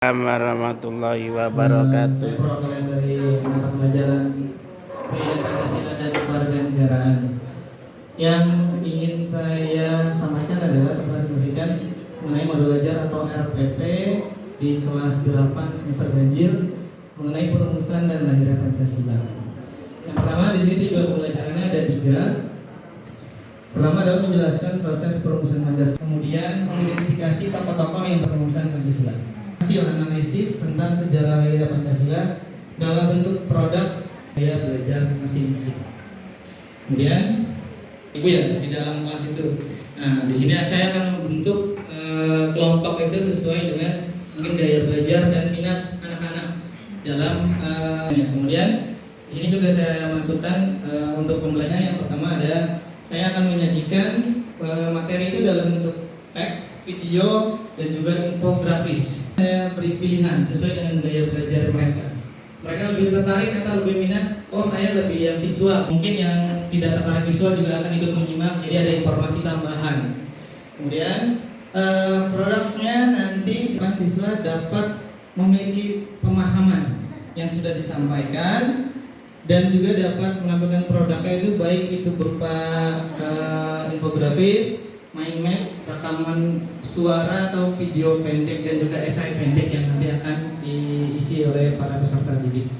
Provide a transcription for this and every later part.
Warahmatullahi wabarakatuh. Saya perwakilan dari mata pelajaran Pendidikan Pancasila dan Kewarganegaraan. Yang ingin saya sampaikan adalah presentasikan mengenai modul belajar atau RPP di kelas 8 semester ganjil mengenai perumusan dan lahirnya Pancasila. Yang pertama di sini tiga pembelajarannya ada 3. Pertama adalah menjelaskan proses perumusan Pancasila, kemudian mengidentifikasi tokoh-tokoh yang perumusan Pancasila. Hasil analisis tentang sejarah lahirnya Pancasila dalam bentuk produk saya belajar masing-masing. Kemudian ibu ya di dalam kelas itu. Nah di sini saya akan membentuk kelompok itu sesuai dengan mungkin gaya belajar dan minat anak-anak dalam. Kemudian di sini juga saya masukkan untuk pembelajaran yang pertama ada saya akan menyajikan materi itu dalam bentuk teks, video, dan juga infografis. Saya beri pilihan sesuai dengan gaya belajar mereka. Mereka lebih tertarik atau lebih minat, oh saya lebih yang visual. Mungkin yang tidak tertarik visual juga akan ikut menyimak, jadi ada informasi tambahan. Kemudian produknya nanti siswa dapat memiliki pemahaman yang sudah disampaikan dan juga dapat menampilkan produknya itu baik itu berupa infografis, mind map, rekaman suara atau video pendek dan juga esai pendek yang nanti akan diisi oleh para peserta didik.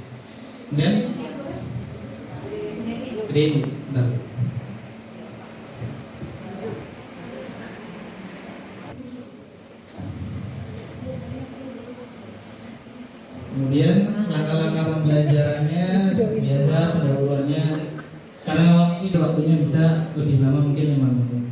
Dan kemudian langkah-langkah pembelajarannya biasa pendahuluannya karena waktunya bisa lebih lama mungkin 5 menit.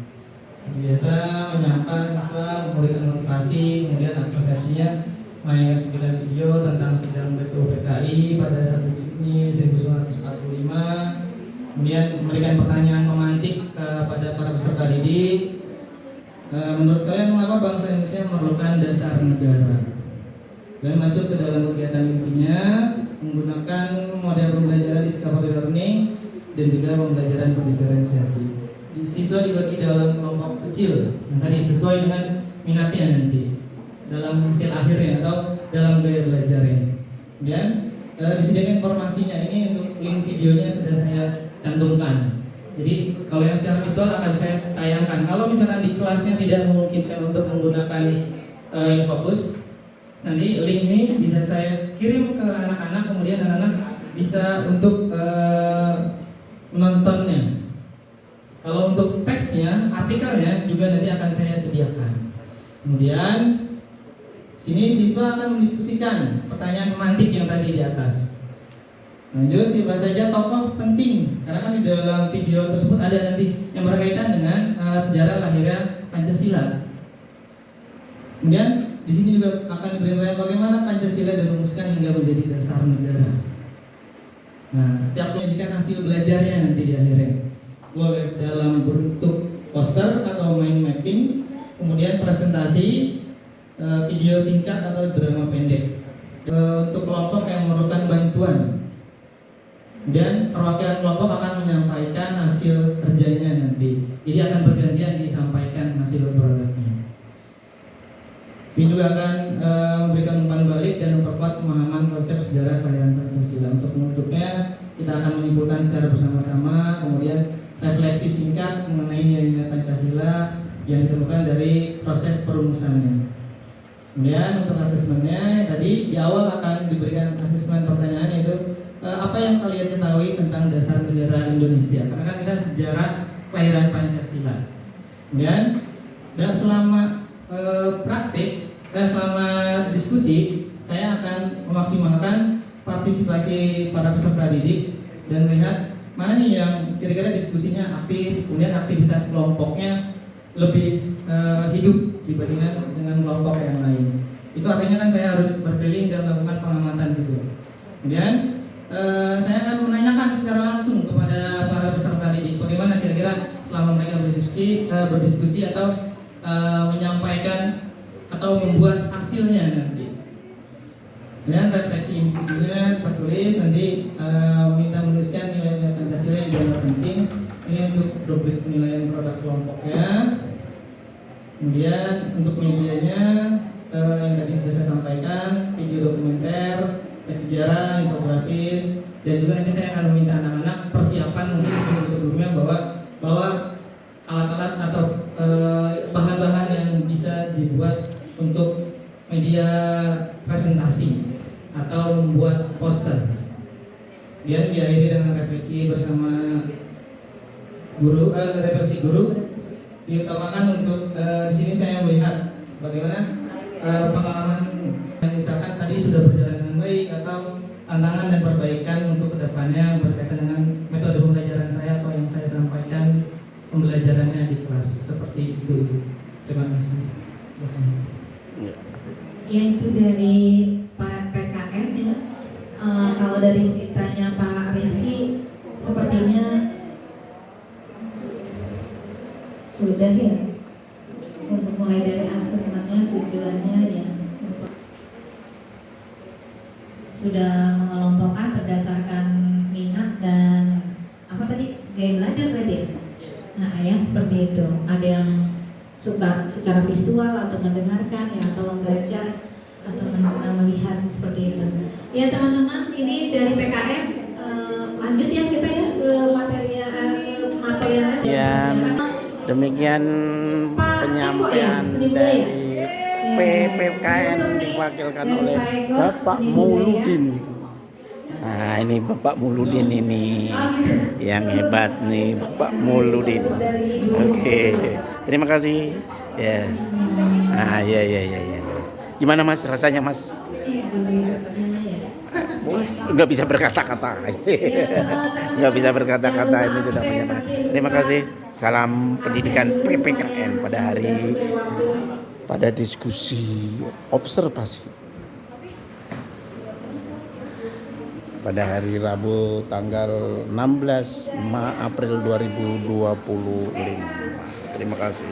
Biasa menyapa siswa, memberikan motivasi, kemudian persepsinya menayangkan cuplikan video tentang sejarah PKI pada 1 Juni 1945, kemudian memberikan pertanyaan pemantik kepada para peserta didik. Menurut kalian mengapa bangsa Indonesia memerlukan dasar negara? Dan masuk ke dalam kegiatan intinya menggunakan model pembelajaran discovery learning dan juga pembelajaran berdiferensiasi. Siswa dibagi dalam kelompok kecil yang tadi sesuai dengan minatnya nanti dalam hasil akhirnya atau dalam gaya belajarnya. Kemudian disediakan informasinya ini untuk link videonya sudah saya cantumkan. Jadi kalau yang secara visual akan saya tayangkan. Kalau misalkan di kelasnya tidak memungkinkan untuk menggunakan infocus, nanti link ini bisa saya kirim ke anak-anak, kemudian anak-anak bisa untuk menontonnya. Kalau untuk teksnya, artikelnya juga nanti akan saya sediakan. Kemudian sini siswa akan mendiskusikan pertanyaan pemantik yang tadi di atas. Lanjut, siapa saja tokoh penting, karena kan di dalam video tersebut ada nanti yang berkaitan dengan sejarah lahirnya Pancasila. Kemudian di sini juga akan diberikan bagaimana Pancasila dirumuskan hingga menjadi dasar negara. Nah, setiap menyajikan hasil belajarnya nanti di akhirnya. Boleh dalam bentuk poster atau mind mapping, kemudian presentasi, video singkat atau drama pendek. Untuk kelompok yang memerlukan bantuan, dan perwakilan kelompok akan menyampaikan hasil kerjanya nanti. Jadi akan bergantian disampaikan hasil produknya. Ini juga akan memberikan umpan balik dan memperkuat pemahaman konsep sejarah kelahiran Pancasila. Untuk menutupnya, kita akan menyimpulkan secara bersama-sama, kemudian refleksi singkat mengenai nilai-nilai Pancasila yang ditemukan dari proses perumusannya. Kemudian untuk asesmennya tadi di awal akan diberikan asesmen pertanyaan yaitu apa yang kalian ketahui tentang dasar negara Indonesia, karena kan kita sejarah kelahiran Pancasila. Kemudian dan selama selama diskusi saya akan memaksimalkan partisipasi para peserta didik dan melihat mana nih yang kira-kira diskusinya aktif, kemudian aktivitas kelompoknya lebih hidup dibandingkan dengan kelompok yang lain. Itu artinya kan saya harus berkeliling dan melakukan pengamatan juga. Kemudian saya akan menanyakan secara langsung kepada para peserta didik bagaimana kira-kira selama mereka berdiskusi atau menyampaikan atau membuat hasilnya nanti. Kemudian refleksi intinya tertulis nanti minta menuliskan nilai-nilai Pancasila yang dianggap penting. Ini untuk rubrik penilaian produk kelompoknya. Kemudian untuk medianya yang tadi sudah saya sampaikan, video dokumenter, teks sejarah, infografis, dan juga nanti saya akan meminta anak-anak persiapan mungkin minggu sebelumnya bahwa alat-alat atau bahan-bahan yang bisa dibuat untuk media presentasi atau membuat poster. Kemudian diakhiri dengan refleksi bersama guru, refleksi guru. Diutamakan untuk di sini saya melihat bagaimana pengalaman yang misalkan tadi sudah berjalan dengan baik atau tantangan dan perbaikan untuk kedepannya berkaitan dengan metode pembelajaran saya atau yang saya sampaikan pembelajarannya di kelas seperti itu. Terima kasih. Ya, itu dari Pak PKN ya. Kalau dari ceritanya Pak Rizky sepertinya sudah ya, untuk mulai dari asesmennya, tujuannya ya sudah mengelompokkan berdasarkan minat dan apa tadi, gaya belajar berarti ya? Nah ya seperti itu. Ada yang suka secara visual atau mendengarkan ya, atau membaca atau melihat seperti itu. Ya teman-teman, ini dari PKM lanjut ya kita ya ke materi ya. Demikian penyampaian dari PPKN diwakilkan oleh Bapak Mauludin. Nah ini Bapak Mauludin ini yang hebat nih, Bapak Mauludin. Oke, terima kasih. Ya, ya. Gimana Mas rasanya Mas? Nggak bisa berkata-kata. Nggak bisa berkata-kata, ini sudah menyampaikan. Terima kasih. Salam pendidikan PPKN pada diskusi observasi pada hari Rabu tanggal 16 April 2025. Terima kasih.